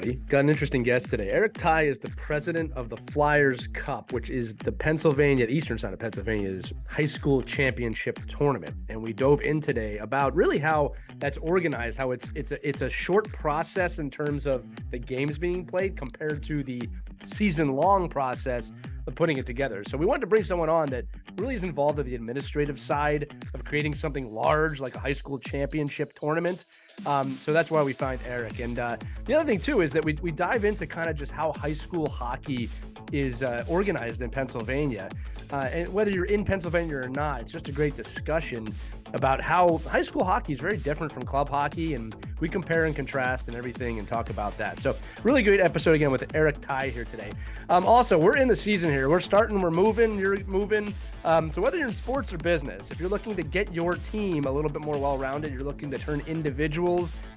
everybody. Got an interesting guest today. Eric Ty is the president of the Flyers Cup, which is the eastern side of Pennsylvania's high school championship tournament. And we dove in today about really how that's organized, how it's a short process in terms of the games being played compared to the season-long process of putting it together. So we wanted to bring someone on that really is involved in the administrative side of creating something large like a high school championship tournament. So that's why we find Eric. And the other thing, too, is that we dive into kind of just how high school hockey is organized in Pennsylvania. And whether you're in Pennsylvania or not, it's just a great discussion about how high school hockey is very different from club hockey. And we compare and contrast and everything and talk about that. So really great episode again with Eric Ty here today. Also, we're in the season here. We're starting, we're moving, you're moving. So whether you're in sports or business, if you're looking to get your team a little bit more well-rounded, you're looking to turn individuals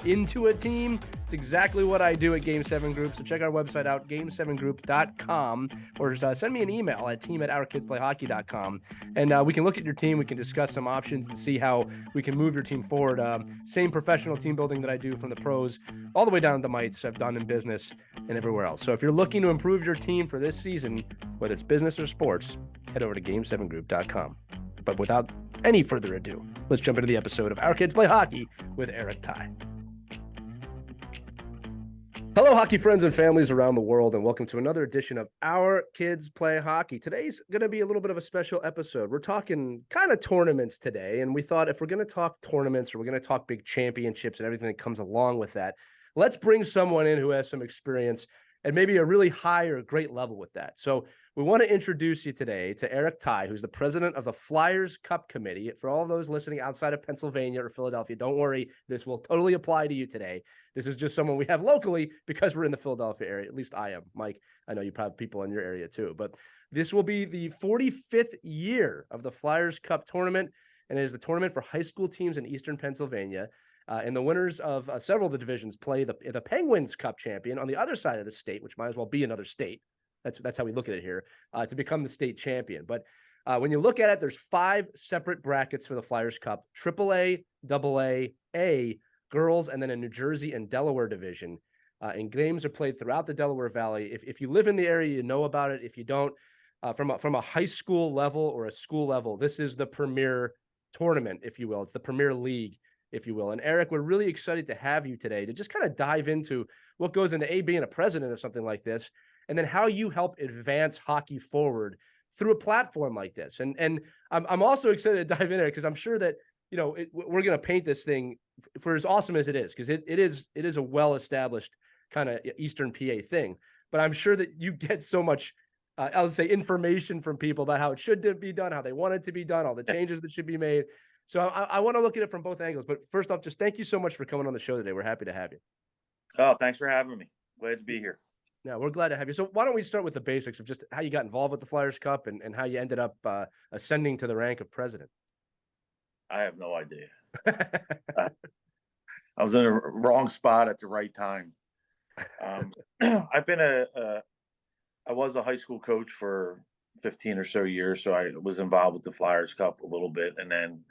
into a team, it's exactly what I do at Game 7 Group. So check our website out, game7group.com, or send me an email at team@ourkidsplayhockey.com. And we can look at your team. We can discuss some options and see how we can move your team forward. Same professional team building that I do from the pros all the way down to the mites I've done in business and everywhere else. So if you're looking to improve your team for this season, whether it's business or sports, head over to game7group.com. But without any further ado, let's jump into the episode of Our Kids Play Hockey with Eric Ty. Hello, hockey friends and families around the world, and welcome to another edition of Our Kids Play Hockey. Today's going to be a little bit of a special episode. We're talking kind of tournaments today, and we thought if we're going to talk tournaments or we're going to talk big championships and everything that comes along with that, let's bring someone in who has some experience and maybe a really high or great level with that. So we want to introduce you today to Eric Ty, who's the president of the Flyers Cup Committee. For all those listening outside of Pennsylvania or Philadelphia, don't worry, this will totally apply to you today. This is just someone we have locally because we're in the Philadelphia area. At least I am. Mike, I know you probably have people in your area too. But this will be the 45th year of the Flyers Cup tournament, and it is the tournament for high school teams in Eastern Pennsylvania. And the winners of several of the divisions play the Penguins Cup champion on the other side of the state, which might as well be another state. That's how we look at it here, to become the state champion. But when you look at it, there's 5 separate brackets for the Flyers Cup: AAA, AA, A, girls, and then a New Jersey and Delaware division. And games are played throughout the Delaware Valley. If you live in the area, you know about it. If you don't, from a high school level or a school level, this is the premier tournament, if you will. It's the premier league, if you will. And Eric, we're really excited to have you today to just kind of dive into what goes into being a president of something like this, and then how you help advance hockey forward through a platform like this. And I'm also excited to dive in there because I'm sure that, you know, we're going to paint this thing for as awesome as it is, because it is a well-established kind of Eastern PA thing. But I'm sure that you get so much, I'll say, information from people about how it should be done, how they want it to be done, all the changes that should be made. So I want to look at it from both angles. But first off, just thank you so much for coming on the show today. We're happy to have you. Oh, thanks for having me. Glad to be here. Yeah, we're glad to have you. So why don't we start with the basics of just how you got involved with the Flyers Cup and how you ended up ascending to the rank of president? I have no idea. I was in the wrong spot at the right time. I've been I was a high school coach for 15 or so years, so I was involved with the Flyers Cup a little bit. And then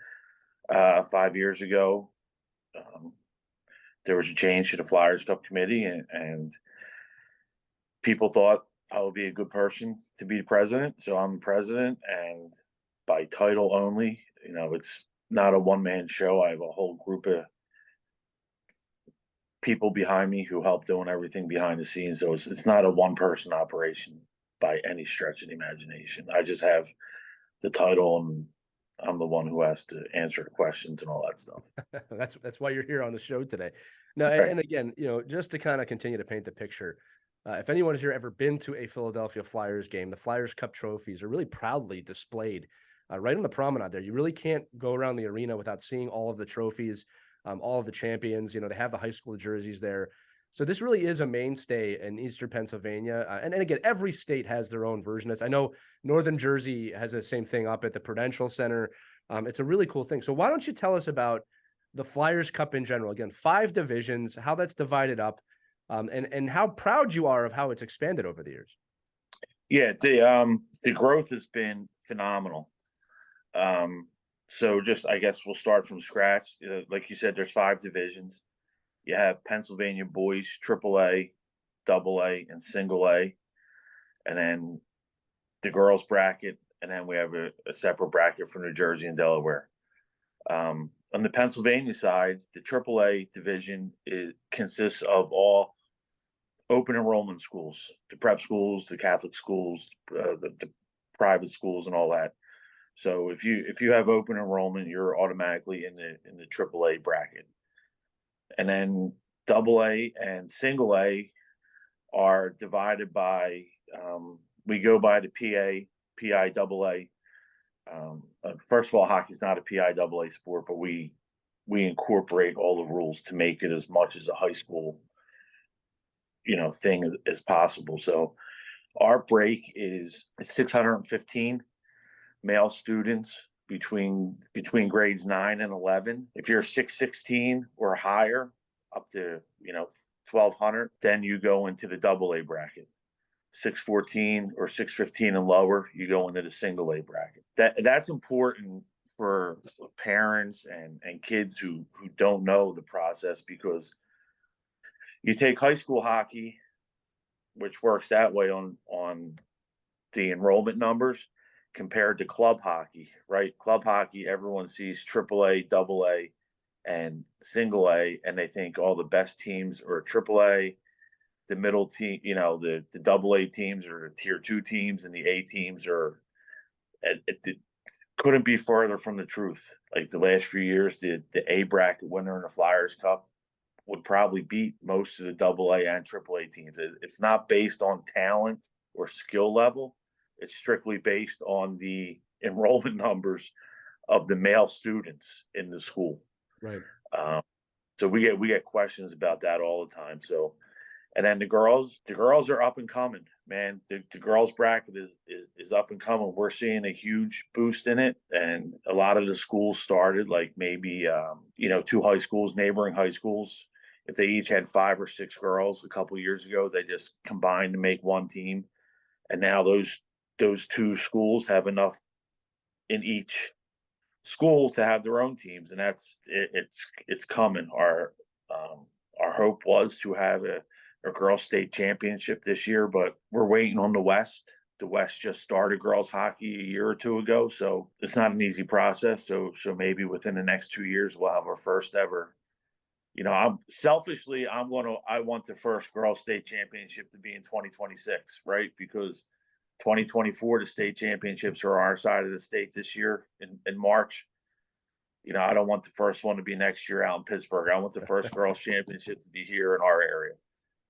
5 years ago, there was a change to the Flyers Cup committee, and people thought I would be a good person to be the president. So I'm the president, and by title only. You know, it's not a one-man show. I have a whole group of people behind me who help doing everything behind the scenes. So it's not a one-person operation by any stretch of the imagination. I just have the title, and I'm the one who has to answer the questions and all that stuff. That's why you're here on the show today. Now, Right. and again, you know, just to kind of continue to paint the picture, if anyone has here ever been to a Philadelphia Flyers game, the Flyers Cup trophies are really proudly displayed right on the promenade there. You really can't go around the arena without seeing all of the trophies, all of the champions. You know, they have the high school jerseys there. So this really is a mainstay in Eastern Pennsylvania. And again, every state has their own version of this. I know Northern Jersey has the same thing up at the Prudential Center. It's a really cool thing. So why don't you tell us about the Flyers Cup in general? Again, 5 divisions, how that's divided up, and how proud you are of how it's expanded over the years. Yeah, the growth has been phenomenal. So just, I guess we'll start from scratch. Like you said, there's 5 divisions. You have Pennsylvania boys AAA, double A, and single A, and then the girls bracket, and then we have a separate bracket for New Jersey and Delaware. On the Pennsylvania side, the AAA division consists of all open enrollment schools, the prep schools, the Catholic schools, the private schools, and all that. So if you have open enrollment, you're automatically in the AAA bracket. And then double A and single A are divided by we go by the PIAA. First of all, hockey is not a PIAA sport, but we incorporate all the rules to make it as much as a high school, thing as possible. So our break is 615 male students between grades 9 and 11. If you're 616 or higher, up to 1200, then you go into the double A bracket. 614 or 615 and lower, you go into the single A bracket. That's important for parents and kids who don't know the process, because you take high school hockey, which works that way on the enrollment numbers, compared to club hockey, right? Club hockey, everyone sees AAA, double A, and single A, and they think all the best teams are AAA. The middle team, the double A teams are the tier 2 teams, and the A teams are. It couldn't be further from the truth. Like the last few years, the A bracket winner in the Flyers Cup would probably beat most of the double A and triple A teams. It's not based on talent or skill level. It's strictly based on the enrollment numbers of the male students in the school. Right. So we get questions about that all the time. So, and then the girls are up and coming, man. The girls bracket is up and coming. We're seeing a huge boost in it, and a lot of the schools started like maybe 2 high schools, neighboring high schools. If they each had 5 or 6 girls a couple of years ago, they just combined to make one team, and now those 2 schools have enough in each school to have their own teams, and it's coming. Our hope was to have a girls state championship this year, but we're waiting on the West. The West just started girls hockey a year or 2 ago, so it's not an easy process. So maybe within the next 2 years we'll have our first ever. I want the first girls state championship to be in 2026, right? Because 2024, the state championships are our side of the state this year in March. I don't want the first one to be next year out in Pittsburgh. I want the first girls championship to be here in our area.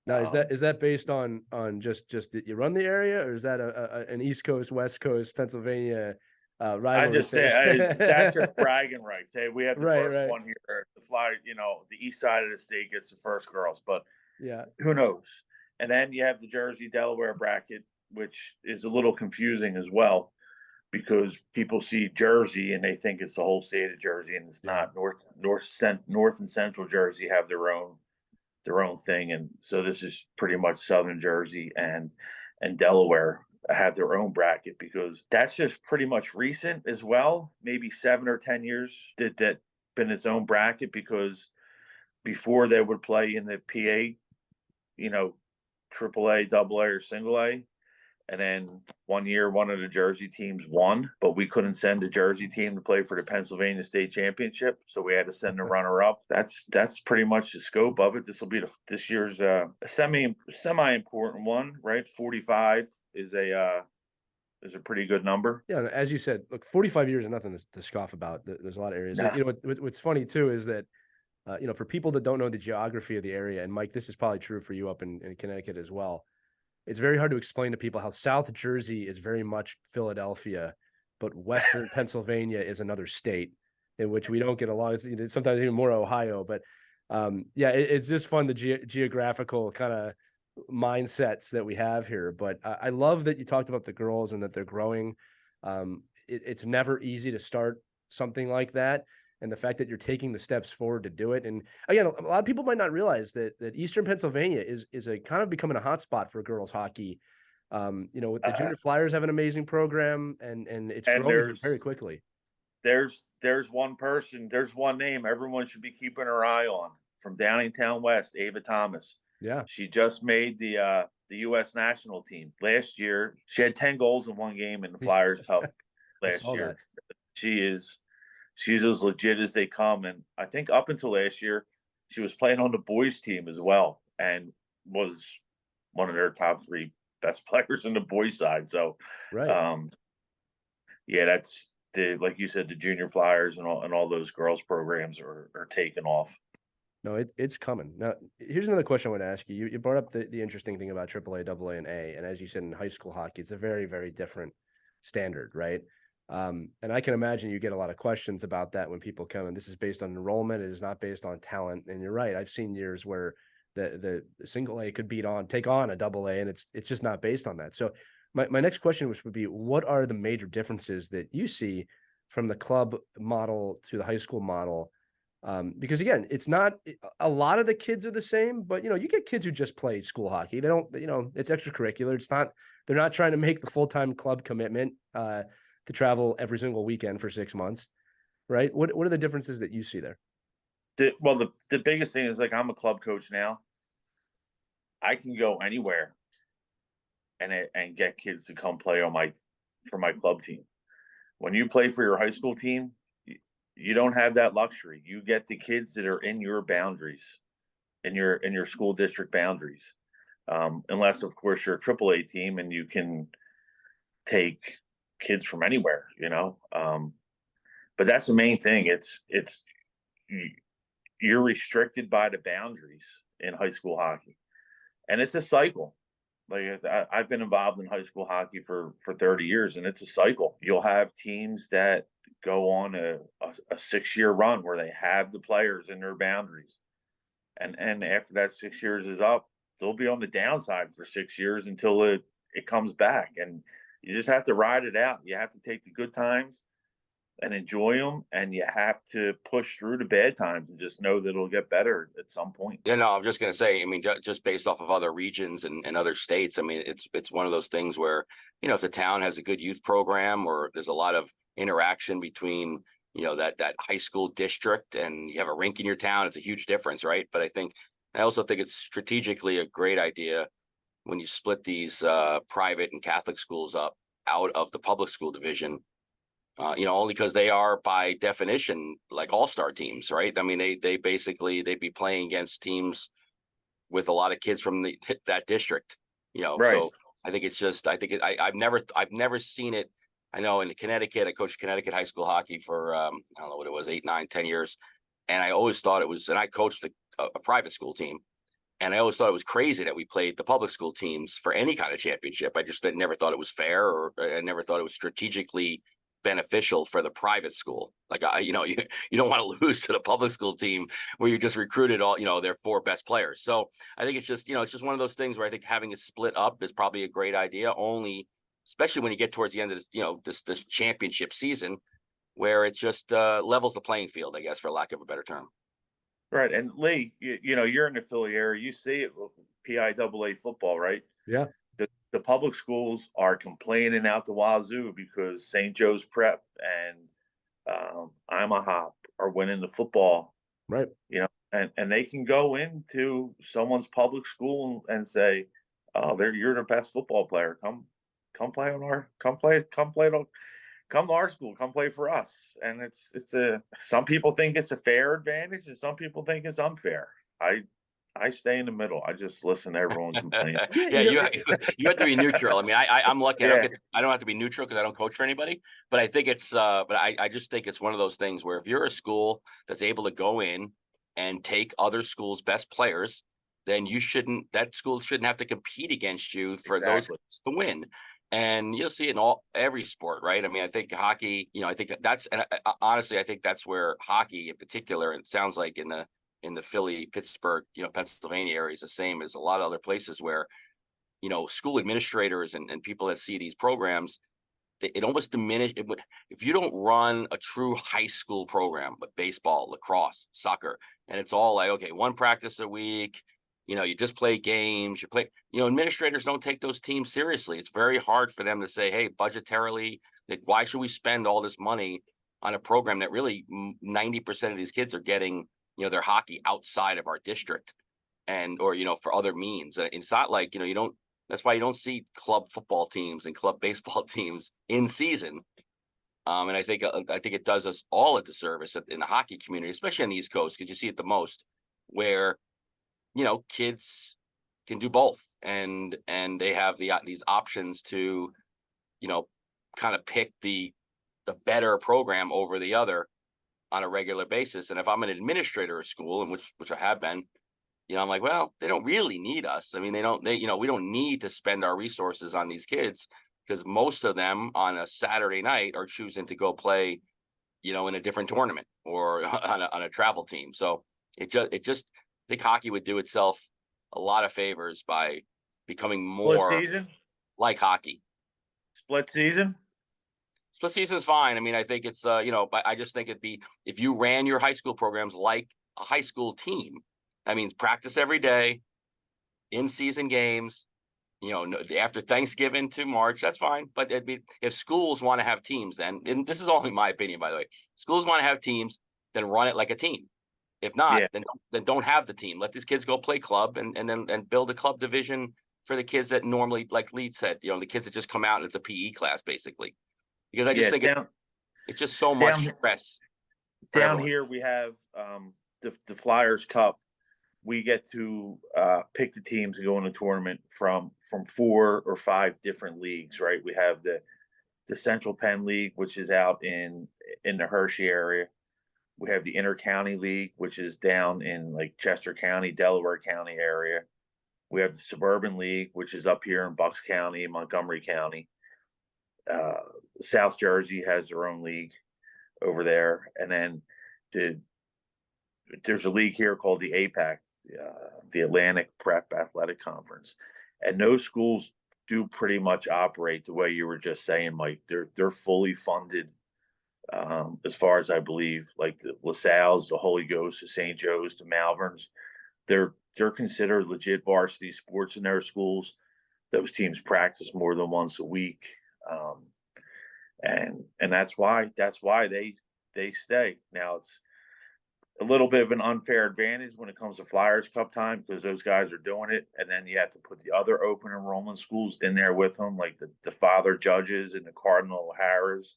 Now, is that based on just that you run the area, or is that an East Coast, West Coast, Pennsylvania rivalry? I just say that's just bragging rights. Hey, we have the Right, first one here. The Fly, the east side of the state gets the first girls, but yeah, who knows? And then you have the Jersey Delaware bracket, which is a little confusing as well, because people see Jersey and they think it's the whole state of Jersey, and it's not. North and Central Jersey have their own thing, and so this is pretty much Southern Jersey and Delaware have their own bracket, because that's just pretty much recent as well. Maybe 7 or 10 years that been its own bracket, because before they would play in the PA, triple A, double A, or single A. And then one year, one of the Jersey teams won, but we couldn't send the Jersey team to play for the Pennsylvania State Championship, so we had to send the runner-up. That's pretty much the scope of it. This will be this year's a semi-important one, right? 45 is a pretty good number. Yeah, as you said, look, 45 years is nothing to scoff about. There's a lot of areas. Nah. What's funny too is that for people that don't know the geography of the area, and Mike, this is probably true for you up in Connecticut as well. It's very hard to explain to people how South Jersey is very much Philadelphia, but Western Pennsylvania is another state in which we don't get along. It's sometimes even more Ohio, but it's just fun, the geographical kind of mindsets that we have here. But I love that you talked about the girls and that they're growing. It's never easy to start something like that. And the fact that you're taking the steps forward to do it. And again, a lot of people might not realize that Eastern Pennsylvania is a kind of becoming a hotspot for girls hockey. With the Junior Flyers have an amazing program, and it's growing very quickly. There's one person, there's one name everyone should be keeping their eye on from Downingtown West, Ava Thomas. Yeah, She just made the U.S. national team last year. She had 10 goals in one game in the Flyers Cup I last saw year. that. She's as legit as they come, and I think up until last year, she was playing on the boys team as well, and was one of their top three best players in the boys side. So, Right. um, yeah, that's the like you said, the junior Flyers and all those girls programs are taking off. No, it's coming. Now, here's another question I want to ask you. You brought up the interesting thing about AAA, AA, and A, and as you said in high school hockey, it's a very, very different standard, right? And I can imagine you get a lot of questions about that when people come, and this is based on enrollment. It is not based on talent. And you're right. I've seen years where the single A could take on a double A, and it's just not based on that. So my next question, which would be, what are the major differences that you see from the club model to the high school model? Because again, it's not a lot of the kids are the same, but you get kids who just play school hockey. They don't, it's extracurricular. It's not, they're not trying to make the full-time club commitment to travel every single weekend for 6 months, right? What are the differences that you see there? The biggest thing is, like, I'm a club coach now. I can go anywhere and get kids to come play for my club team. When you play for your high school team, you don't have that luxury. You get the kids that are in your boundaries, in your school district boundaries, unless of course you're a AAA team and you can take kids from anywhere. But that's the main thing. You're restricted by the boundaries in high school hockey, and it's a cycle. Like, I've been involved in high school hockey for 30 years, and it's a cycle. You'll have teams that go on a 6-year run where they have the players in their boundaries, and after that 6 years is up, they'll be on the downside for 6 years until it comes back, and you just have to ride it out. You have to take the good times and enjoy them, and you have to push through the bad times and just know that it'll get better at some point. Yeah, no, I'm just going to say, I mean, just based off of other regions and other states, I mean, it's one of those things where, if the town has a good youth program or there's a lot of interaction between, that high school district and you have a rink in your town, it's a huge difference, right? But I also think it's strategically a great idea when you split these private and Catholic schools up out of the public school division. Only because they are by definition like all-star teams, right? I mean, they'd be playing against teams with a lot of kids from that district, Right. So I think it's just, I've never seen it. I know in Connecticut, I coached Connecticut high school hockey for, I don't know what it was, 8, 9, 10 years. And I always thought and I coached a private school team. And I always thought it was crazy that we played the public school teams for any kind of championship. I just never thought it was fair, or I never thought it was strategically beneficial for the private school. Like, you don't want to lose to the public school team where you just recruited all, their 4 best players. So I think it's just one of those things where I think having it split up is probably a great idea, only especially when you get towards the end of this championship season, where it just levels the playing field, I guess, for lack of a better term. Right. And Lee, you're in the Philly area. You see it with PIAA football, right? Yeah. The public schools are complaining out the wazoo because St. Joe's Prep and I'm a Hop are winning the football, Right. and they can go into someone's public school and say, "Oh, you're the best football player. Come play on our come to our school. Come play for us." And some people think it's a fair advantage, and some people think it's unfair. I stay in the middle. I just listen to everyone complain. Yeah, you have to be neutral. I mean, I'm lucky. Yeah. I don't have to be neutral because I don't coach for anybody. But I think I just think it's one of those things where if you're a school that's able to go in and take other schools' best players, then that school shouldn't have to compete against you for those Exactly. to win. And you'll see it in every sport, right? I mean, I think hockey. I think honestly, I think that's where hockey in particular, and it sounds like in the Philly, Pittsburgh, Pennsylvania area is the same as a lot of other places where, school administrators and people that see these programs, it almost diminishes. If you don't run a true high school program with baseball, lacrosse, soccer, and it's all like, okay, 1 practice a week, you just play games, administrators don't take those teams seriously. It's very hard for them to say, hey, budgetarily, like, why should we spend all this money on a program that really 90% of these kids are getting, their hockey outside of our district. or, for other means. And it's not like, that's why you don't see club football teams and club baseball teams in season. And I think it does us all a disservice in the hockey community, especially on the East Coast, because you see it the most, where kids can do both, and they have these options to kind of pick the better program over the other on a regular basis. And if I'm an administrator of school, and which I have been, I'm like, well, they don't really need us. I mean, we don't need to spend our resources on these kids, because most of them on a Saturday night are choosing to go play, in a different tournament or on a travel team. So it just I think hockey would do itself a lot of favors by becoming more like hockey. Split season? Split season is fine. I mean, I think it's, but I just think it'd be, if you ran your high school programs like a high school team, that means practice every day, in-season games, after Thanksgiving to March, that's fine. But if schools want to have teams, then, and this is only my opinion, by the way, schools want to have teams, then run it like a team. If not, then don't have the team. Let these kids go play club, and then build a club division for the kids that normally, like Lee said, the kids that just come out and it's a PE class, basically. Because I just think it's just so much stress. Down here we have the Flyers Cup. We get to pick the teams and go in a tournament from 4 or 5 different leagues, right? We have the Central Penn League, which is out in the Hershey area. We have the Inter-County League, which is down in like Chester County, Delaware County area. We have the Suburban League, which is up here in Bucks County, Montgomery County. South Jersey has their own league over there. And then there's a league here called the APAC, the Atlantic Prep Athletic Conference. And those schools do pretty much operate the way you were just saying, Mike. They're fully funded, as far as I believe, like the LaSalle's, the Holy Ghost, the St. Joe's, the Malverns. They're considered legit varsity sports in their schools. Those teams practice more than once a week. And that's why they stay. Now it's a little bit of an unfair advantage when it comes to Flyers Cup time, because those guys are doing it, and then you have to put the other open enrollment schools in there with them, like the Father Judges and the Cardinal O'Haras,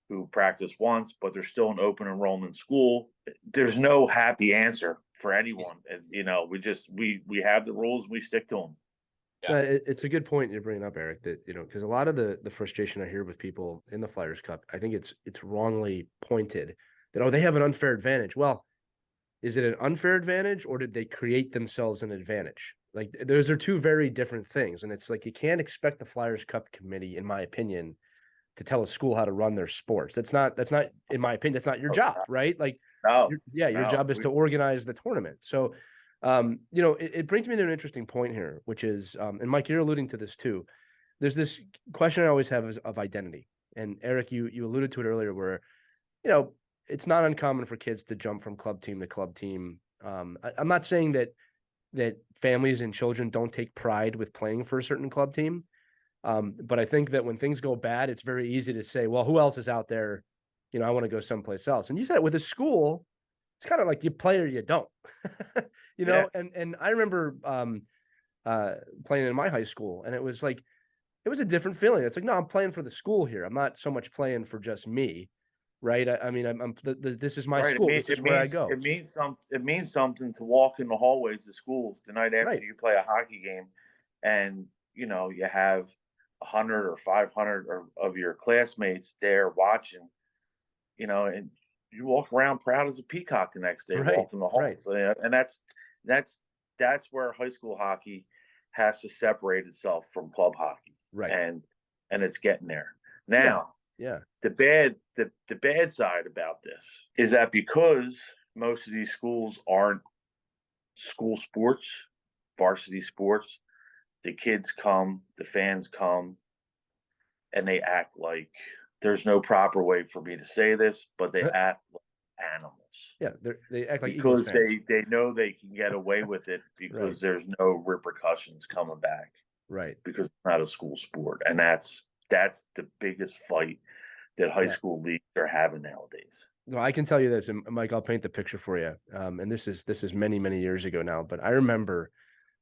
who practice once, but they're still an open enrollment school. There's no happy answer for anyone, and we have the rules and we stick to them. Yeah. It's a good point you're bringing up, Eric, that, because a lot of the frustration I hear with people in the Flyers Cup, I think it's wrongly pointed that, they have an unfair advantage. Well, is it an unfair advantage, or did they create themselves an advantage? Like, those are two very different things. And it's like, you can't expect the Flyers Cup committee, in my opinion, to tell a school how to run their sports. That's not, in my opinion, that's not your job, right? Like, your job is to organize the tournament. So, it brings me to an interesting point here, which is, and Mike, you're alluding to this too. There's this question I always have of identity. And Eric, you alluded to it earlier, where, it's not uncommon for kids to jump from club team to club team. I'm not saying that families and children don't take pride with playing for a certain club team. But I think that when things go bad, it's very easy to say, well, who else is out there? I want to go someplace else. And you said with a school, it's kind of like you play or you don't, and I remember playing in my high school, and it was a different feeling. It's like, no, I'm playing for the school here. I'm not so much playing for just me. Right. I mean, this is my school. This is where I go. It means something to walk in the hallways of school the night after you play a hockey game, and you have 100 or 500 of your classmates there watching, and you walk around proud as a peacock the next day, walking the halls. Right. And that's where high school hockey has to separate itself from club hockey. Right. And it's getting there now. Yeah. The bad side about this is that because most of these schools aren't school sports, varsity sports, the kids come, the fans come, and they act like, there's no proper way for me to say this, but they act like animals. Yeah, they act like because they know they can get away with it because there's no repercussions coming back. Right. Because it's not a school sport, and that's the biggest fight that high school leagues are having nowadays. No, I can tell you this, and Mike, I'll paint the picture for you. And this is many, many years ago now, but I remember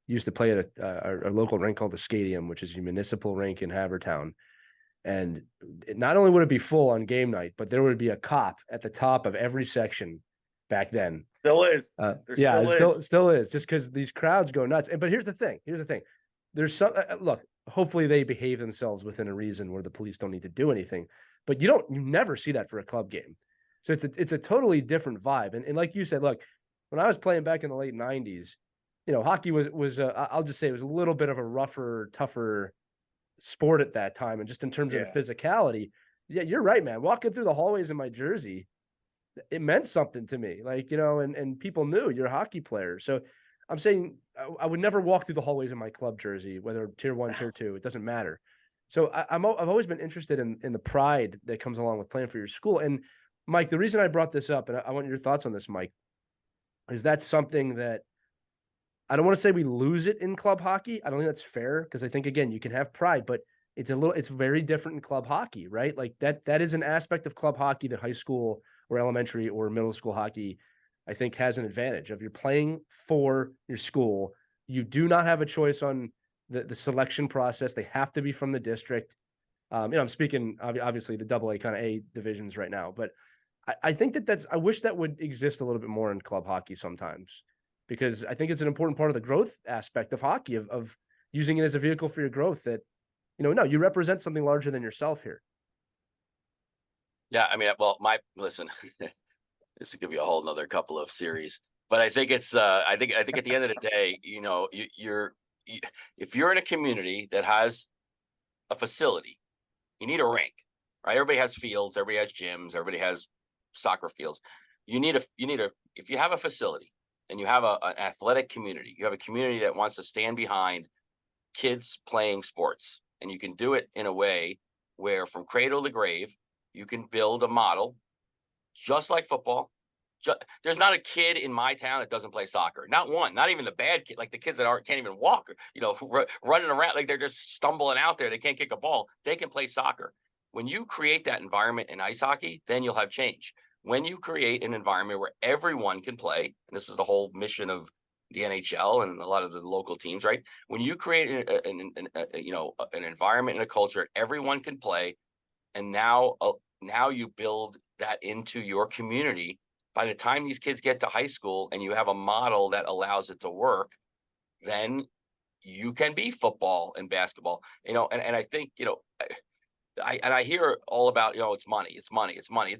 used to play at a local rink called the Stadium, which is a municipal rink in Havertown. And not only would it be full on game night, but there would be a cop at the top of every section back then. Still is. Yeah, it Still is. still is, just because these crowds go nuts. But here's the thing. There's some look. Hopefully they behave themselves within a reason where the police don't need to do anything. But you never see that for a club game. So it's a totally different vibe. And like you said, look, when I was playing back in the late '90s, hockey was I'll just say it was a little bit of a rougher, tougher sport at that time. And just in terms of the physicality, yeah, you're right, man. Walking through the hallways in my jersey, it meant something to me. Like, and people knew you're a hockey player. So I'm saying I would never walk through the hallways in my club jersey, whether tier 1, tier 2, it doesn't matter. So I've always been interested in the pride that comes along with playing for your school. And Mike, the reason I brought this up, and I want your thoughts on this, Mike, is that something that I don't want to say we lose it in club hockey. I don't think that's fair, because I think, again, you can have pride, but it's very different in club hockey, right? Like that is an aspect of club hockey that high school or elementary or middle school hockey, I think, has an advantage of. You're playing for your school. You do not have a choice on the selection process. They have to be from the district. I'm speaking obviously the AA kind of A divisions right now, but I think I wish that would exist a little bit more in club hockey sometimes, because I think it's an important part of the growth aspect of hockey, of using it as a vehicle for your growth. That, no, you represent something larger than yourself here. Yeah, I mean, well, listen, this could be a whole nother couple of series, but I think it's I think at the end of the day, if you're in a community that has a facility, you need a rink, right? Everybody has fields, everybody has gyms, everybody has soccer fields. You need a if you have a facility and you have an athletic community, you have a community that wants to stand behind kids playing sports, and you can do it in a way where from cradle to grave, you can build a model just like football. There's not a kid in my town that doesn't play soccer. Not one. Not even the bad kid, like the kids that can't even walk. Running around like they're just stumbling out there. They can't kick a ball. They can play soccer. When you create that environment in ice hockey, then you'll have change. When you create an environment where everyone can play, and this is the whole mission of the NHL and a lot of the local teams, right? When you create an environment and a culture everyone can play, and now you build that into your community. By the time these kids get to high school and you have a model that allows it to work, then you can be football and basketball. And I think, I hear all about, it's money. It's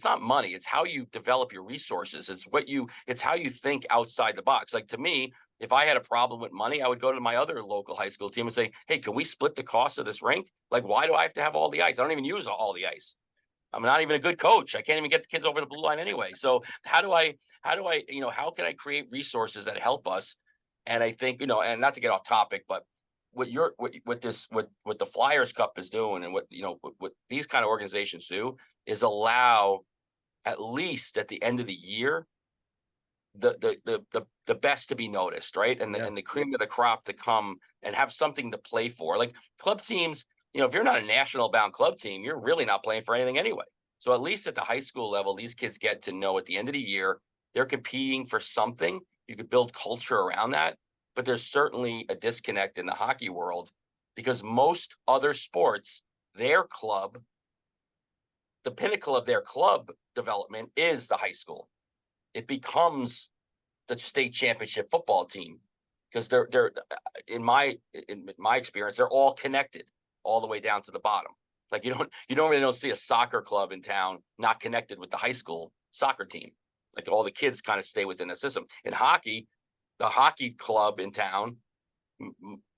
not money. It's how you develop your resources. It's how you think outside the box. Like, to me, if I had a problem with money, I would go to my other local high school team and say, hey, can we split the cost of this rink? Like, why do I have to have all the ice? I don't even use all the ice. I'm not even a good coach. I can't even get the kids over the blue line anyway. So how can I create resources that help us? And I think, and not to get off topic, but what the Flyers Cup is doing, and what these kind of organizations do, is allow, at least at the end of the year, the best to be noticed, right? And the cream of the crop to come and have something to play for. Like club teams, if you're not a national bound club team, you're really not playing for anything anyway. So at least at the high school level, these kids get to know at the end of the year, they're competing for something. You could build culture around that. But there's certainly a disconnect in the hockey world, because most other sports, their club, the pinnacle of their club development is the high school. It becomes the state championship football team, because they're in my experience, they're all connected all the way down to the bottom. Like you don't see a soccer club in town not connected with the high school soccer team. Like all the kids kind of stay within the system. In hockey, the hockey club in town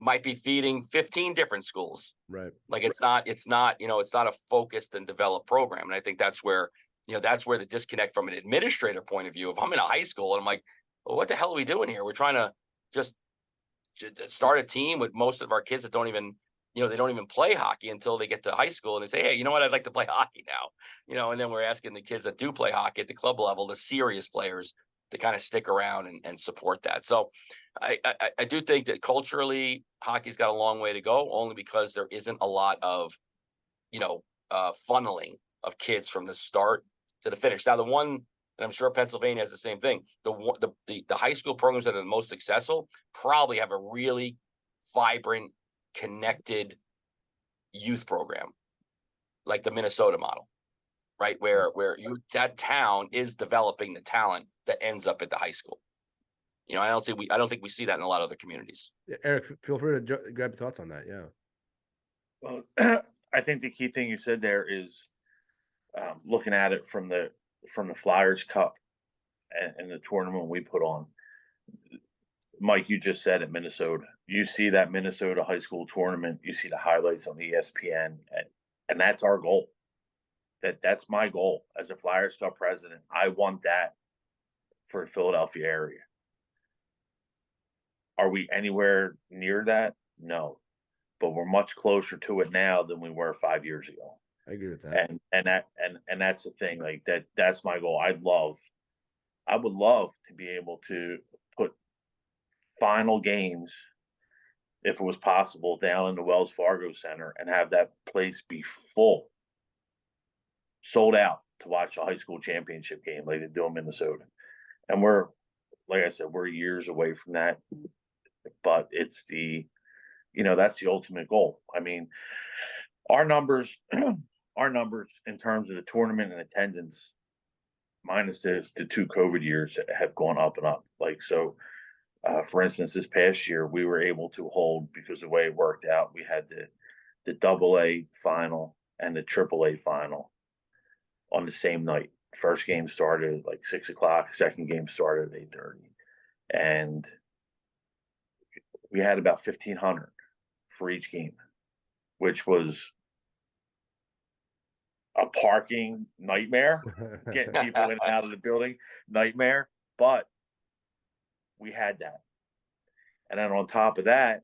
might be feeding 15 different schools. Right. Like it's not a focused and developed program. And I think that's where the disconnect from an administrator point of view. If I'm in a high school and I'm like, well, what the hell are we doing here? We're trying to just start a team with most of our kids that don't even play hockey until they get to high school, and they say, hey, you know what? I'd like to play hockey now, and then we're asking the kids that do play hockey at the club level, the serious players, to kind of stick around and support that. So I do think that culturally hockey's got a long way to go, only because there isn't a lot of, funneling of kids from the start to the finish. Now, the one and I'm sure Pennsylvania has the same thing. The high school programs that are the most successful probably have a really vibrant, connected youth program, like the Minnesota model, right? Where that town is developing the talent that ends up at the high school. I don't think we see that in a lot of other communities. Yeah, Eric, feel free to grab your thoughts on that. Yeah. Well, I think the key thing you said there is looking at it from the Flyers Cup and the tournament we put on. Mike, you just said it, Minnesota. You see that Minnesota high school tournament. You see the highlights on ESPN, and that's our goal. That's my goal as a Flyers Cup president. I want that for the Philadelphia area. Are we anywhere near that? No, but we're much closer to it now than we were 5 years ago. I agree with that. And that's the thing. Like that's my goal. I would love to be able to put final games, if it was possible, down in the Wells Fargo Center and have that place be full, sold out to watch a high school championship game like they do in Minnesota. And we're, like I said, we're years away from that, but it's that's the ultimate goal. I mean, our numbers in terms of the tournament and attendance, minus the 2 COVID years, have gone up and up. Like, so, for instance, this past year, we were able to hold, because the way it worked out, we had the AA final and the AAA final on the same night. First game started at like 6:00. Second game started at 8:30, and we had about 1,500 for each game, which was a parking nightmare, getting people in and out of the building, nightmare. But we had that. And then on top of that,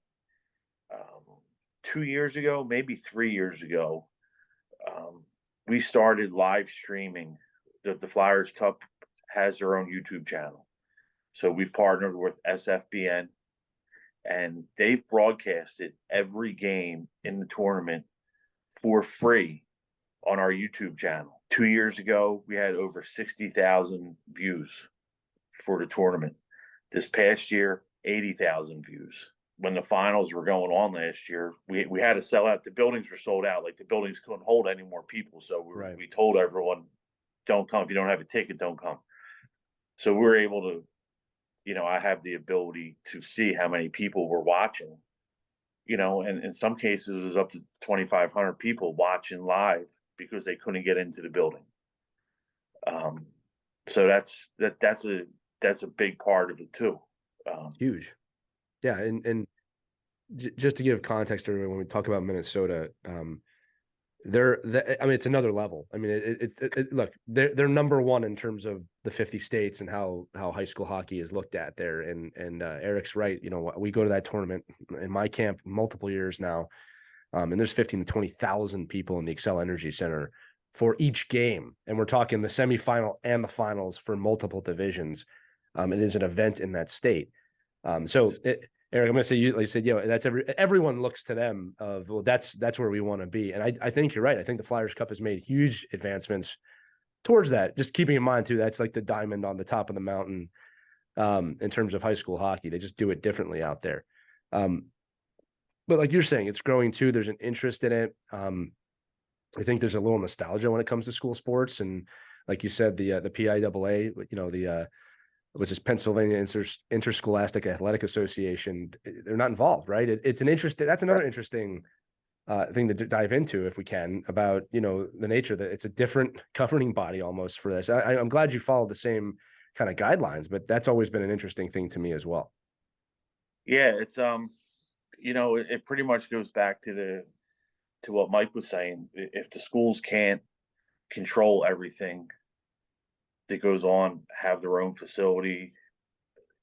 2 years ago, maybe 3 years ago, we started live streaming. The Flyers Cup has their own YouTube channel. So we've partnered with SFBN, and they've broadcasted every game in the tournament for free on our YouTube channel. 2 years ago, we had over 60,000 views for the tournament. This past year, 80,000 views. When the finals were going on last year, we had to sell out. The buildings were sold out. Like, the buildings couldn't hold any more people. So we told everyone, don't come. If you don't have a ticket, don't come. So we were able to, I have the ability to see how many people were watching, and in some cases it was up to 2,500 people watching live because they couldn't get into the building. So that's a big part of it too. Huge. Yeah. And just to give context to everyone, when we talk about Minnesota, it's another level. I mean, look, they're number one in terms of the 50 states and how high school hockey is looked at there. And Eric's right. We go to that tournament in my camp multiple years now. And there's 15 to 20,000 people in the Xcel Energy Center for each game. And we're talking the semifinal and the finals for multiple divisions. It is an event in that state. Eric, I'm going to say, like you said, that's everyone looks to them of, well, that's where we want to be. And I think you're right. I think the Flyers Cup has made huge advancements towards that. Just keeping in mind too, that's like the diamond on the top of the mountain in terms of high school hockey. They just do it differently out there. But like you're saying, it's growing too. There's an interest in it. I think there's a little nostalgia when it comes to school sports. And like you said, the PIAA, was this Pennsylvania Interscholastic Athletic Association. They're not involved, right? It's an interest. That's another interesting thing to dive into, if we can, about, the nature that it's a different governing body almost for this. I'm glad you followed the same kind of guidelines, but that's always been an interesting thing to me as well. Yeah, it's it pretty much goes back to what Mike was saying. If the schools can't control everything that goes on, have their own facility,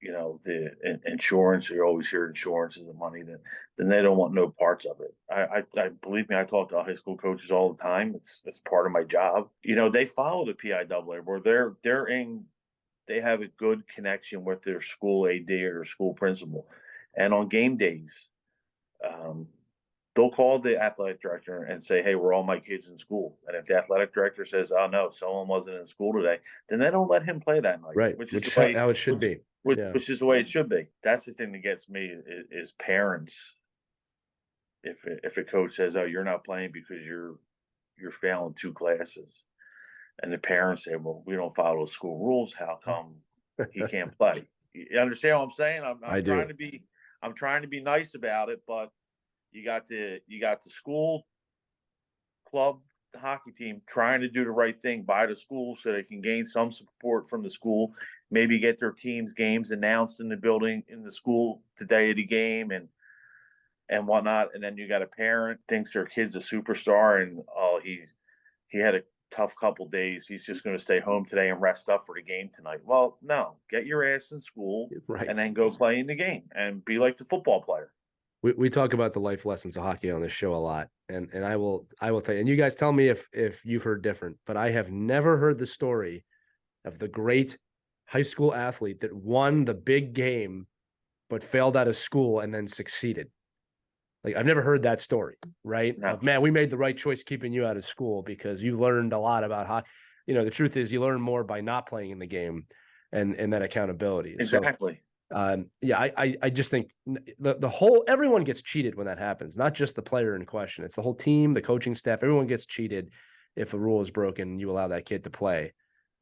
the insurance, you always hear insurance is the money, then they don't want no parts of it. I believe me, I talk to high school coaches all the time. It's part of my job. They follow the PIAA where they have a good connection with their school AD or school principal. And on game days, they'll call the athletic director and say, "Hey, we're all my kids in school." And if the athletic director says, "Oh no, someone wasn't in school today," then they don't let him play that night, Right. which is the Which way how it should be. Yeah. which is the way it should be. That's the thing that gets me is parents. If a coach says, "Oh, you're not playing because you're failing 2 classes," and the parents say, "Well, we don't follow school rules. How come he can't play?" You understand what I'm saying? I I'm do. trying to be nice about it, but you got the school club, the hockey team trying to do the right thing by the school so they can gain some support from the school, maybe get their team's games announced in the building in the school the day of the game and whatnot. And then you got a parent thinks their kid's a superstar and oh he had a tough couple days. He's just going to stay home today and rest up for the game tonight. Well, no, get your ass in school Right. and then go play in the game and be like the football player. We talk about the life lessons of hockey on this show a lot, and I will tell you, and you guys tell me if you've heard different, but I have never heard the story of the great high school athlete that won the big game but failed out of school and then succeeded. Like I've never heard that story, right? No. Of man, we made the right choice keeping you out of school because you learned a lot about hockey. You know, the truth is you learn more by not playing in the game and that accountability. Exactly. So, yeah, I just think the whole everyone gets cheated when that happens, not just the player in question. It's the whole team, the coaching staff, everyone gets cheated if a rule is broken, you allow that kid to play.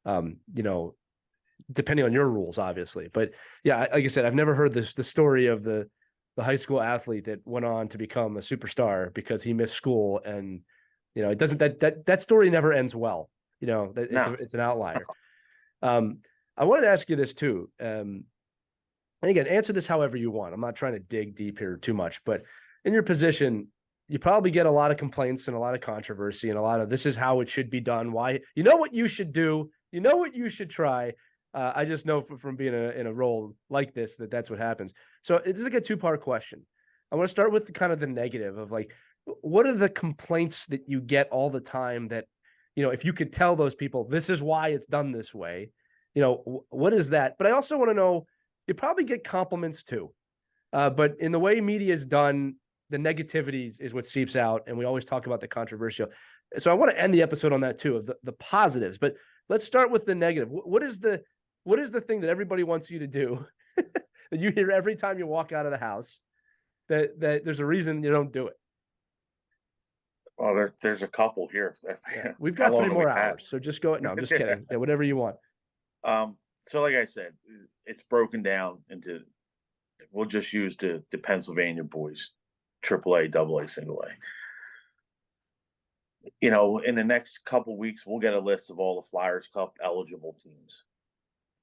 You know, depending on your rules, obviously. But yeah, like I said, I've never heard the story of the high school athlete that went on to become a superstar because he missed school. And, you know, it doesn't that story never ends well. You know, it's an outlier. I wanted to ask you this too. And again, answer this however you want. I'm not trying to dig deep here too much, but in your position, you probably get a lot of complaints and a lot of controversy and a lot of this is how it should be done. Why, you know what you should do, you know what you should try. I just know from being in a role like this that's what happens. So this is like a 2-part question. I want to start with kind of the negative of like, what are the complaints that you get all the time that, you know, if you could tell those people this is why it's done this way, you know, what is that? But I also want to know, you probably get compliments too. But in the way media is done, the negativity is what seeps out. And we always talk about the controversial. So I want to end the episode on that too, of the positives. But let's start with the negative. What is the thing that everybody wants you to do that you hear every time you walk out of the house that there's a reason you don't do it? Well, there's a couple here. Yeah. We've got 3 more hours. So just go. No, I'm just kidding. Yeah, whatever you want. So like I said, it's broken down into, we'll just use the Pennsylvania boys, AAA, AA, single A. You know, in the next couple weeks, we'll get a list of all the Flyers Cup eligible teams.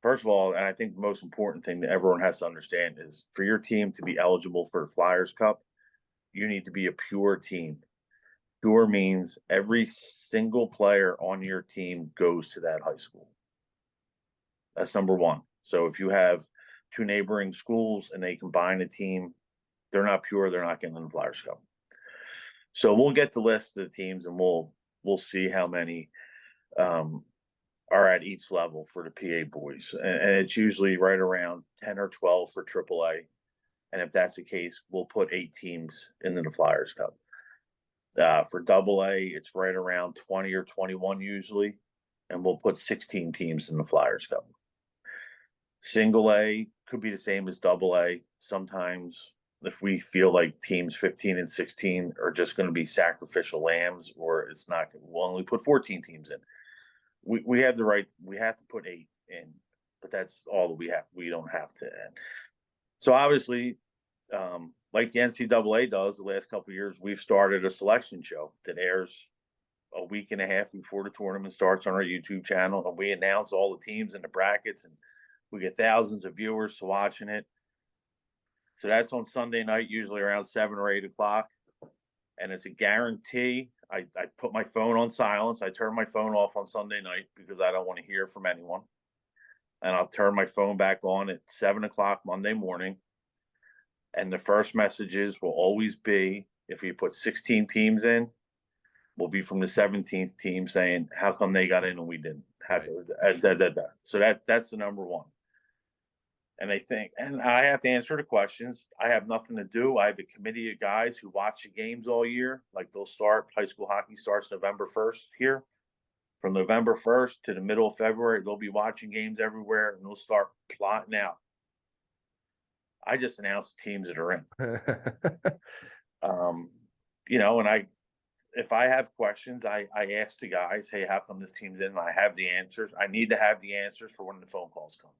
First of all, and I think the most important thing that everyone has to understand is for your team to be eligible for Flyers Cup, you need to be a pure team. Pure means every single player on your team goes to that high school. That's number one. So if you have 2 neighboring schools and they combine a team, they're not pure, they're not getting in the Flyers Cup. So we'll get the list of the teams and we'll see how many are at each level for the PA boys. And it's usually right around 10 or 12 for AAA. And if that's the case, we'll put 8 teams into the Flyers Cup. For AA, it's right around 20 or 21 usually, and we'll put 16 teams in the Flyers Cup. Single A could be the same as AA. Sometimes if we feel like teams 15 and 16 are just going to be sacrificial lambs, or it's not, we'll only put 14 teams in. We have the right, we have to put 8 in, but that's all that we have. We don't have to end. So obviously, like the NCAA does the last couple of years, we've started a selection show that airs a week and a half before the tournament starts on our YouTube channel, and we announce all the teams and the brackets, and we get thousands of viewers to watching it. So that's on Sunday night, usually around 7 or 8 o'clock, and it's a guarantee. I put my phone on silence. I turn my phone off on Sunday night because I don't want to hear from anyone, and I'll turn my phone back on at 7 o'clock Monday morning. And the first messages will always be, if you put 16 teams in, will be from the 17th team saying, how come they got in and we didn't? Right. So that's the number one. And they think, and I have to answer the questions. I have nothing to do. I have a committee of guys who watch the games all year. Like they'll start, high school hockey starts November 1st here. From November 1st to the middle of February, they'll be watching games everywhere and they'll start plotting out. I just announced the teams that are in. And if I have questions, I ask the guys, hey, how come this team's in? And I have the answers. I need to have the answers for when the phone calls come,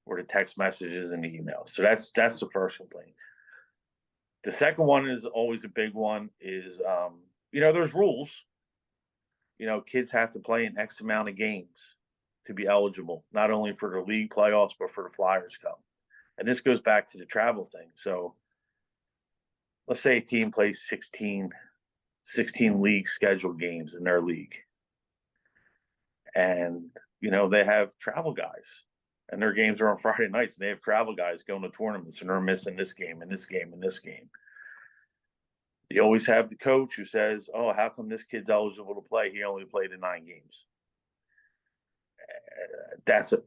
or the text messages and the emails. So that's the first complaint. The second one is always a big one is, there's rules. Kids have to play an X amount of games to be eligible, not only for the league playoffs, but for the Flyers Cup. And this goes back to the travel thing. So let's say a team plays 16 league scheduled games in their league. And, they have travel guys. And their games are on Friday nights, and they have travel guys going to tournaments, and they're missing this game and this game and this game. You always have the coach who says, oh, how come this kid's eligible to play? He only played in 9 games. That's a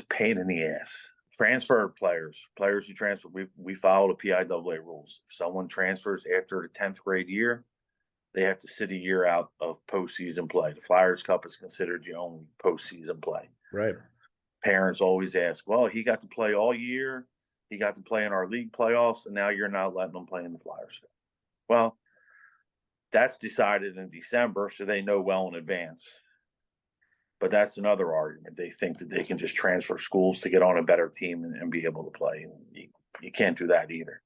pain in the ass. Transfer players who transfer, we follow the PIAA rules. If someone transfers after the 10th grade year, they have to sit a year out of postseason play. The Flyers Cup is considered the only postseason play. Right. Parents always ask, well, he got to play all year. He got to play in our league playoffs, and now you're not letting him play in the Flyers Cup. Well, that's decided in December, so they know well in advance. But that's another argument. They think that they can just transfer schools to get on a better team and be able to play. And you can't do that either.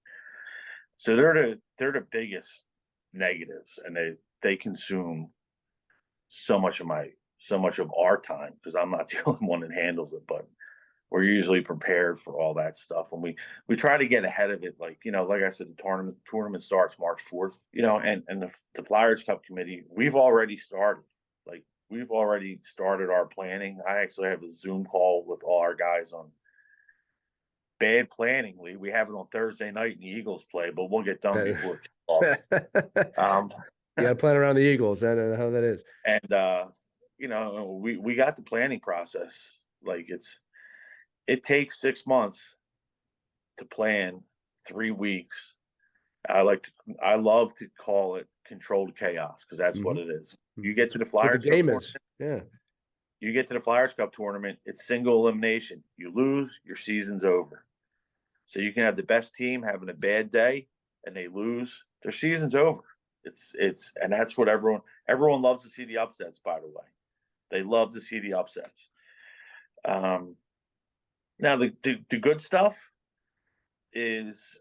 So they're the biggest negatives, and they consume so much of our time, because I'm not the only one that handles it, but we're usually prepared for all that stuff. And we try to get ahead of it. Like I said, the tournament starts March 4th, and the Flyers Cup committee, we've already started. Like, we've already started our planning. I actually have a Zoom call with all our guys on bad planning. We have it on Thursday night and the Eagles play, but we'll get done before kickoff. You got to plan around the Eagles and how that is. And, we got the planning process. Like, it takes 6 months to plan 3 weeks. I love to call it controlled chaos, because that's what it is. You get to the Flyers Cup tournament. Yeah. You get to the Flyers Cup tournament, it's single elimination. You lose, your season's over. So you can have the best team having a bad day and they lose, their season's over. And that's what everyone loves to see, the upsets, by the way. They love to see the upsets. Now the good stuff is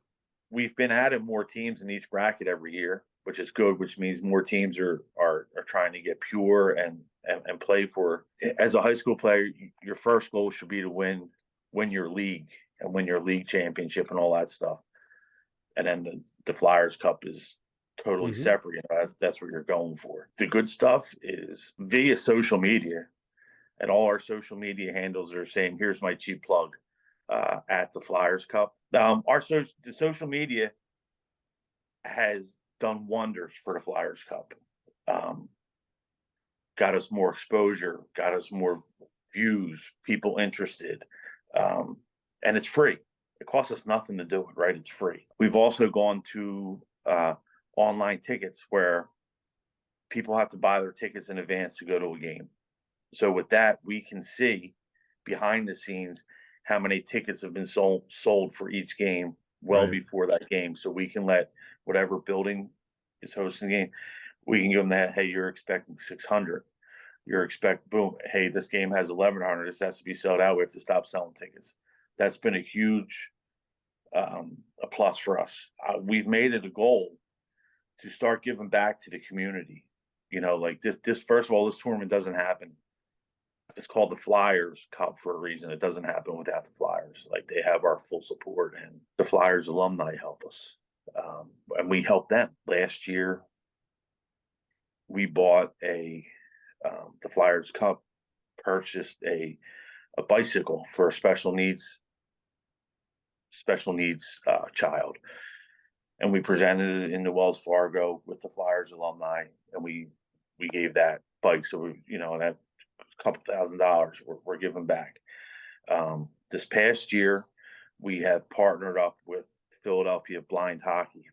we've been adding more teams in each bracket every year, which is good, which means more teams are trying to get pure and play for. As a high school player, your first goal should be to win your league and win your league championship and all that stuff. And then the Flyers Cup is totally separate. That's what you're going for. The good stuff is via social media, and all our social media handles are saying, here's my cheap plug at the Flyers Cup. The social media has done wonders for the Flyers Cup. Got us more exposure, got us more views, people interested, and it's free. It costs us nothing to do it, right? It's free. We've also gone to online tickets, where people have to buy their tickets in advance to go to a game. So with that, we can see behind the scenes how many tickets have been sold for each game before that game. So we can let whatever building is hosting the game, we can give them that, hey, you're expecting 600. Boom, hey, this game has 1,100. This has to be sold out. We have to stop selling tickets. That's been a huge a plus for us. We've made it a goal to start giving back to the community. Like this, first of all, this tournament doesn't happen. It's called the Flyers Cup for a reason. It doesn't happen without the Flyers. Like, they have our full support, and the Flyers alumni help us. And we help them. Last year, we bought the Flyers Cup purchased a bicycle for a special needs child, and we presented it in the Wells Fargo with the Flyers alumni, and we gave that bike. So that $2,000 we're giving back. This past year, we have partnered up with Philadelphia Blind Hockey,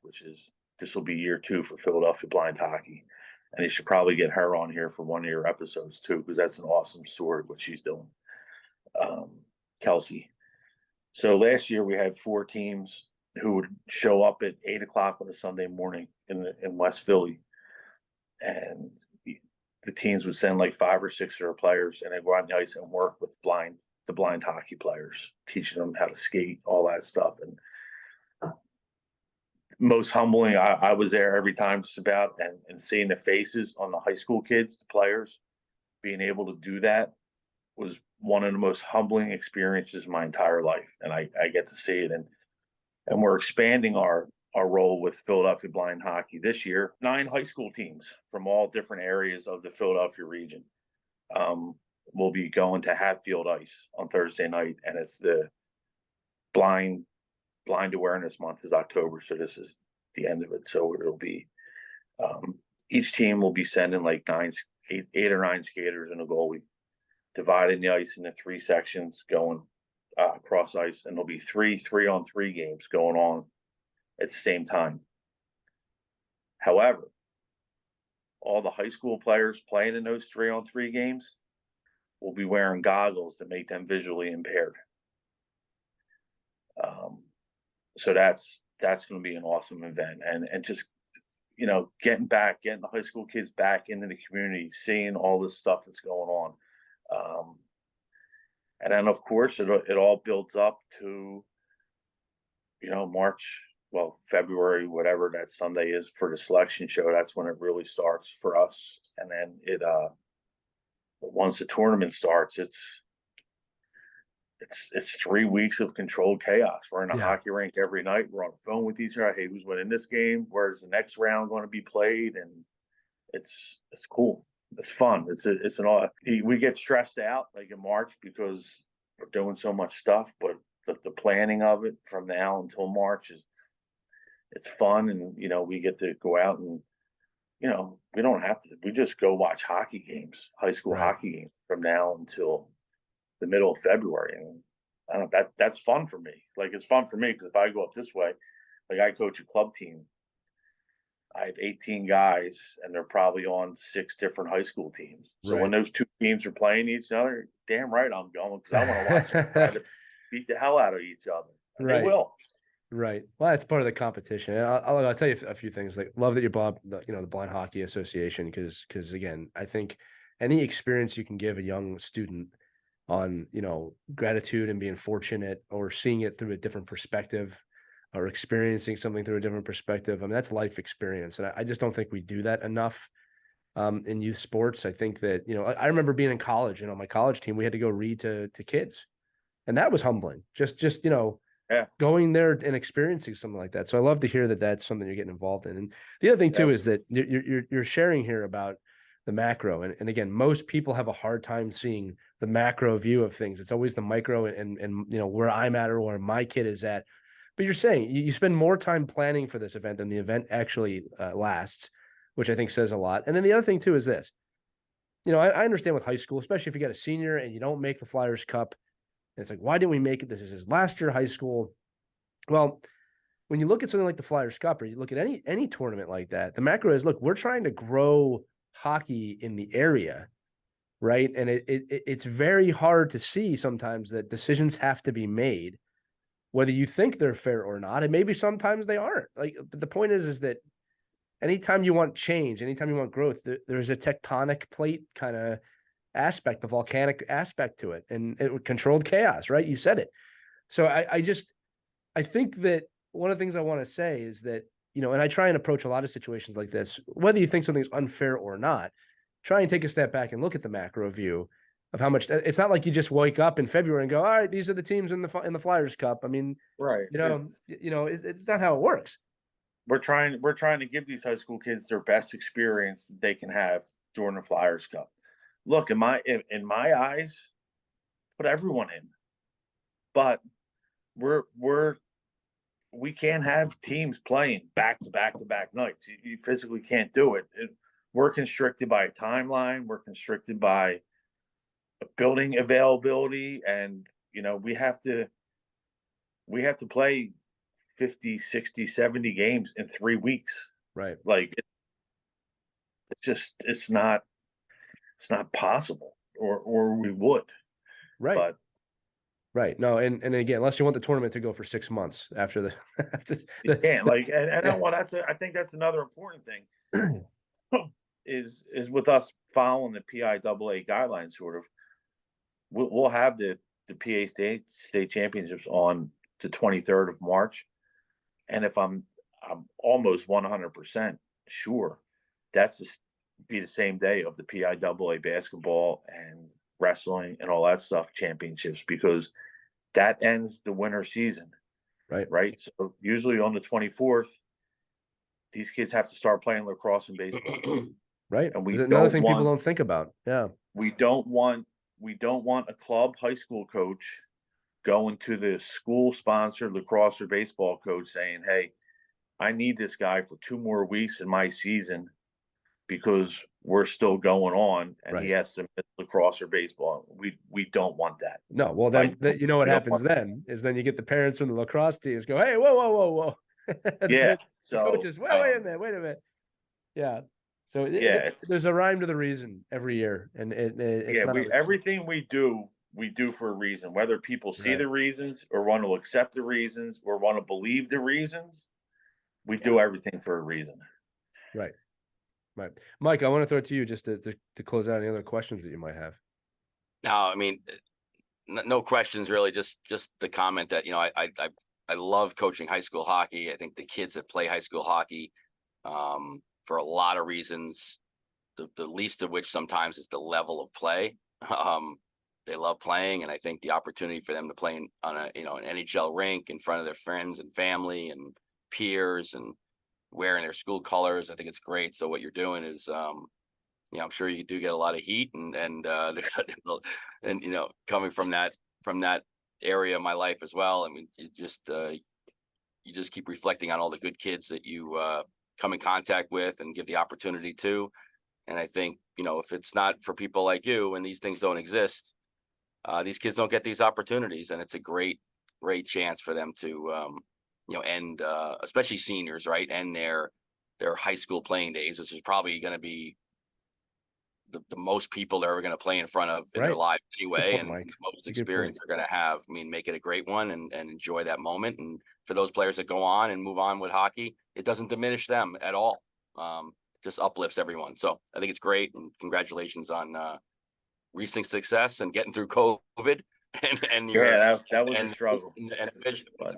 this will be year 2 for Philadelphia Blind Hockey. And you should probably get her on here for one of your episodes too, because that's an awesome story, what she's doing. Kelsey. So last year we had 4 teams who would show up at 8 o'clock on a Sunday morning in West Philly. And the teams would send like 5 or 6 of their players, and they'd go out on the ice and work with the blind hockey players, teaching them how to skate, all that stuff. And most humbling, I was there every time just about, and seeing the faces on the high school kids, the players, being able to do that was one of the most humbling experiences of my entire life. And I get to see it. And we're expanding our role with Philadelphia Blind Hockey this year. 9 high school teams from all different areas of the Philadelphia region will be going to Hatfield Ice on Thursday night. And it's the Blind Awareness Month is October. So this is the end of it. So it'll be, each team will be sending like 8 or 9 skaters and a goalie, dividing the ice into 3 sections, going across ice, and there'll be 3 3-on-3 games going on at the same time. However, all the high school players playing in those 3-on-3 games will be wearing goggles that make them visually impaired. So that's going to be an awesome event, and just, you know, getting the high school kids back into the community, seeing all this stuff that's going on. And then of course it all builds up to, you know, February, whatever that Sunday is for the selection show. That's when it really starts for us. And then once the tournament starts, it's 3 weeks of controlled chaos. We're in a hockey rink every night. We're on the phone with each other. Hey, who's winning this game? Where's the next round going to be played? And it's cool. It's fun. We get stressed out like in March because we're doing so much stuff, but the planning of it from now until March it's fun. And, you know, we get to go out and, you know, we just go watch hockey games, high school hockey games from now until the middle of February. And I don't know, that's fun for me. Like, it's fun for me because if I go up this way, like I coach a club team, I have 18 guys, and they're probably on 6 different high school teams. So when those 2 teams are playing each other, damn right I'm going, because I want to watch them try to beat the hell out of each other. And they will. Right. Well, that's part of the competition. I'll tell you a few things. Like, love that you brought up the Blind Hockey Association, because again, I think any experience you can give a young student on, you know, gratitude and being fortunate, or seeing it through a different perspective, or experiencing something through a different perspective, I mean, that's life experience. And I just don't think we do that enough in youth sports. I think that, you know, I remember being in college, you know, my college team, we had to go read to kids, and that was humbling. Just, you know, going there and experiencing something like that. So I love to hear that that's something you're getting involved in. And the other thing too is that you're sharing here about the macro. And again, most people have a hard time seeing the macro view of things. It's always the micro and you know, where I'm at or where my kid is at. But you're saying you spend more time planning for this event than the event actually lasts, which I think says a lot. And then the other thing too is this. You know, I understand with high school, especially if you get a senior and you don't make the Flyers Cup, and it's like, why didn't we make it? This is his last year of high school. Well, when you look at something like the Flyers Cup, or you look at any tournament like that, the macro is, look, we're trying to grow hockey in the area, right? And it's very hard to see sometimes that decisions have to be made, whether you think they're fair or not. And maybe sometimes they aren't. Like, but the point is that anytime you want change, anytime you want growth, there's a tectonic plate kind of aspect, a volcanic aspect to it, and it controlled chaos, right? You said it. So I think that one of the things I want to say is that, you know, and I try and approach a lot of situations like this, whether you think something's unfair or not, try and take a step back and look at the macro view of how much. It's not like you just wake up in February and go, all right, these are the teams in the Flyers Cup. I mean, it's not how it works. We're trying to give these high school kids their best experience that they can have during the Flyers Cup. Look, in my eyes, put everyone in, but we can't have teams playing back to back nights. You physically can't do it. We're constricted by a timeline. We're constricted by building availability, and we have to play 50, 60, 70 games in 3 weeks. Right. Like it's not possible, or we would. Right. But right. No, and again, unless you want the tournament to go for 6 months after the, you can't, like, and well, I think that's another important thing is with us following the PIAA guidelines. Sort of, we'll have the PA state championships on the 23rd of March, and if I'm almost 100% sure that's be the same day of the PIAA basketball and wrestling and all that stuff championships, because that ends the winter season. Right. So usually on the 24th, these kids have to start playing lacrosse and baseball. Right. And we another thing people don't think about. Yeah. We don't want a club high school coach going to the school sponsored lacrosse or baseball coach saying, "Hey, I need this guy for 2 more weeks in my season because we're still going on and he has to miss lacrosse or baseball." We don't want that. No, well then you know what happens then is then you get the parents from the lacrosse teams go, "Hey, whoa." Yeah. The coaches, wait a minute. Yeah. So there's a rhyme to the reason every year, and it's not everything we do for a reason. Whether people see the reasons or want to accept the reasons or want to believe the reasons, we do everything for a reason. Right. Mike, I want to throw it to you just to close out any other questions that you might have. No, I mean, no questions really. Just the comment that I love coaching high school hockey. I think the kids that play high school hockey, for a lot of reasons, the least of which sometimes is the level of play. They love playing, and I think the opportunity for them to play on an NHL rink in front of their friends and family and peers and wearing their school colors, I think it's great. So what you're doing is, I'm sure you do get a lot of heat, and there's coming from that area of my life as well. I mean, you just keep reflecting on all the good kids that you come in contact with and give the opportunity to. And I think, if it's not for people like you and these things don't exist, these kids don't get these opportunities. And it's a great chance for them to, end, especially seniors, right? End their high school playing days, which is probably going to be the most people they're ever going to play in front of in their life anyway. And the most experience they're going to have. I mean, make it a great one and enjoy that moment. And for those players that go on and move on with hockey, it doesn't diminish them at all. Just uplifts everyone. So I think it's great. And congratulations on recent success and getting through COVID and that was a struggle and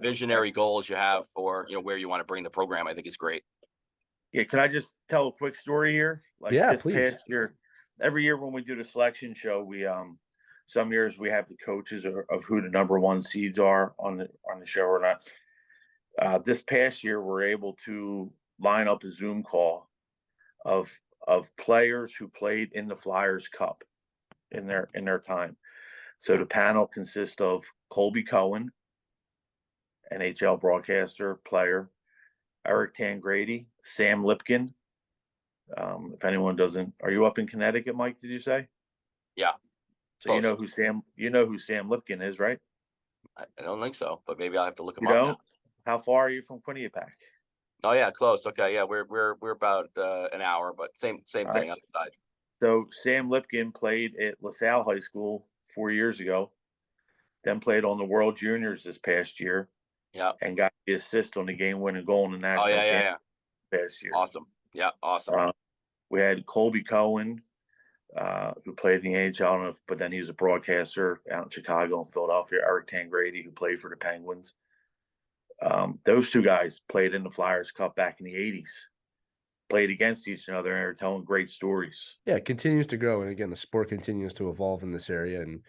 visionary goals you have for, where you want to bring the program. I think it's great. Yeah. Can I just tell a quick story here? This please. Past year, every year when we do the selection show, we some years we have the coaches of who the number 1 seeds are on the show or not. This past year, we're able to line up a Zoom call of players who played in the Flyers Cup in their time. So the panel consists of Colby Cohen, NHL broadcaster, player, Eric Tangrady, Sam Lipkin. If anyone doesn't, are you up in Connecticut, Mike? Did you say? Yeah. So close. You know who Sam Lipkin is, right? I don't think so, but maybe I'll have to look him up. Now. How far are you from Quinnipiac? Oh yeah, close. Okay, yeah, we're about an hour, but same thing outside. So Sam Lipkin played at LaSalle High School 4 years ago, then played on the World Juniors this past year. Yeah. And got the assist on the game-winning goal in the national championship past year. Awesome. Yeah, awesome. We had Colby Cohen, who played in the NHL, but then he was a broadcaster out in Chicago and Philadelphia. Eric Tangrady, who played for the Penguins. Those 2 guys played in the Flyers Cup back in the 80s. Played against each other and are telling great stories. Yeah, it continues to grow. And again, the sport continues to evolve in this area. And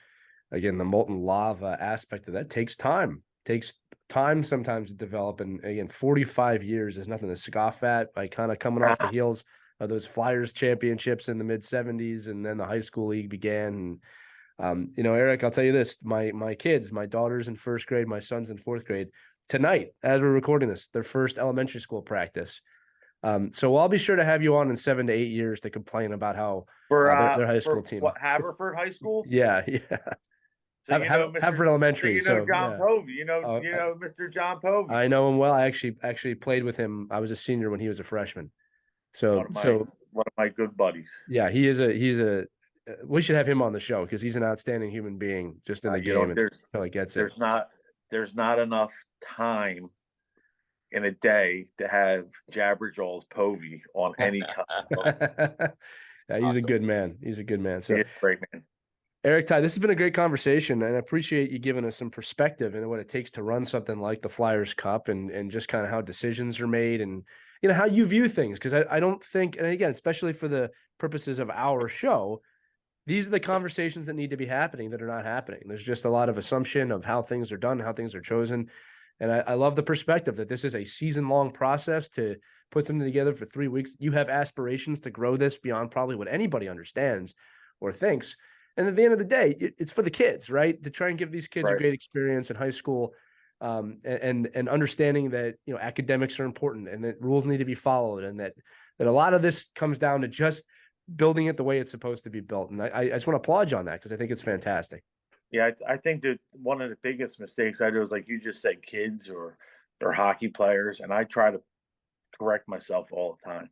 again, the molten lava aspect of that takes time. Takes time sometimes to develop. And again, 45 years is nothing to scoff at. By kind of coming off the heels of those Flyers championships in the mid 70s, and then the high school league began. And, Eric, I'll tell you this, my kids, my daughter's in 1st grade, my son's in 4th grade tonight, as we're recording this, their first elementary school practice. So I'll be sure to have you on in 7 to 8 years to complain about how their high school team. What, Haverford High School? Yeah. So you know Haverford Elementary. So you know So John yeah. Povey. You Oh, know Mr. John Povey. I know him well. I actually played with him. I was a senior when he was a freshman. So One of my good buddies. yeah, he's a we should have him on the show because he's an outstanding human being just in the game and really gets it. There's not enough time in a day to have Jabberjaw's Povey on any Yeah, he's a good man. He's a good man. So great man. Eric Ty, this has been a great conversation, and I appreciate you giving us some perspective into what it takes to run something like the Flyers Cup and just kind of how decisions are made and how you view things. Because I don't think, and again, especially for the purposes of our show, these are the conversations that need to be happening that are not happening. There's just a lot of assumption of how things are done, how things are chosen. And I love the perspective that this is a season-long process to put something together for 3 weeks. You have aspirations to grow this beyond probably what anybody understands or thinks. And at the end of the day, it's for the kids, right? To try and give these kids a great experience in high school, and understanding that academics are important and that rules need to be followed, and that a lot of this comes down to just building it the way it's supposed to be built. And I just want to applaud you on that because I think it's fantastic. Yeah, I think that one of the biggest mistakes I do is, like you just said, kids or hockey players, and I try to correct myself all the time.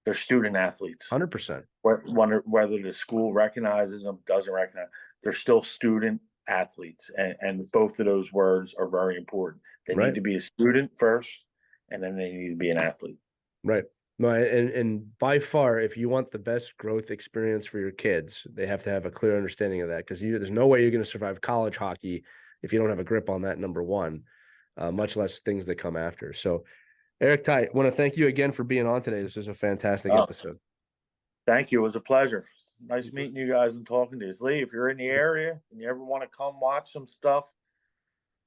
They're student athletes. 100%. Whether the school recognizes them, doesn't recognize, they're still student athletes. And both of those words are very important. They need to be a student first, and then they need to be an athlete. Right. No, and by far, if you want the best growth experience for your kids, they have to have a clear understanding of that, because there's no way you're going to survive college hockey if you don't have a grip on that, number one, much less things that come after. So, Eric Ty, I want to thank you again for being on today. This was a fantastic episode. Thank you. It was a pleasure. Nice meeting you guys and talking to you. Lee, if you're in the area and you ever want to come watch some stuff,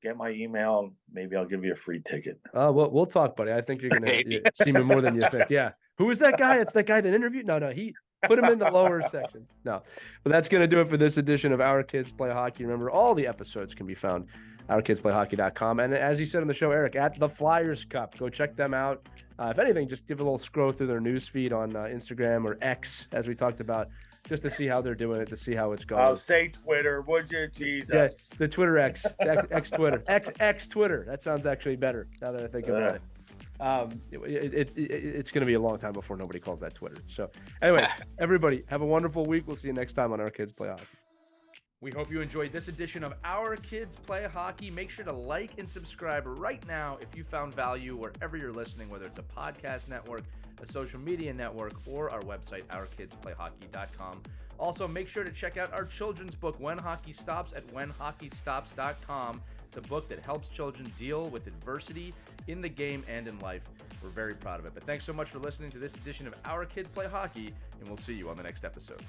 get my email. Maybe I'll give you a free ticket. We'll talk, buddy. I think you're going to see me more than you think. Yeah. Who is that guy? It's that guy that interviewed? No, he put him in the lower sections. No, but that's going to do it for this edition of Our Kids Play Hockey. Remember, all the episodes can be found OurKidsPlayHockey.com. And as you said on the show, Eric, at the Flyers Cup, go check them out. If anything, just give a little scroll through their news feed on Instagram or X, as we talked about, just to see how they're doing it, to see how it's going. I'll say Twitter, would you? Jesus. Yeah, the Twitter X Twitter. X Twitter. That sounds actually better now that I think about it. It's going to be a long time before nobody calls that Twitter. So anyway, everybody, have a wonderful week. We'll see you next time on Our Kids Play Hockey. We hope you enjoyed this edition of Our Kids Play Hockey. Make sure to like and subscribe right now if you found value wherever you're listening, whether it's a podcast network, a social media network, or our website, OurKidsPlayHockey.com. Also, make sure to check out our children's book, When Hockey Stops, at WhenHockeyStops.com. It's a book that helps children deal with adversity in the game and in life. We're very proud of it. But thanks so much for listening to this edition of Our Kids Play Hockey, and we'll see you on the next episode.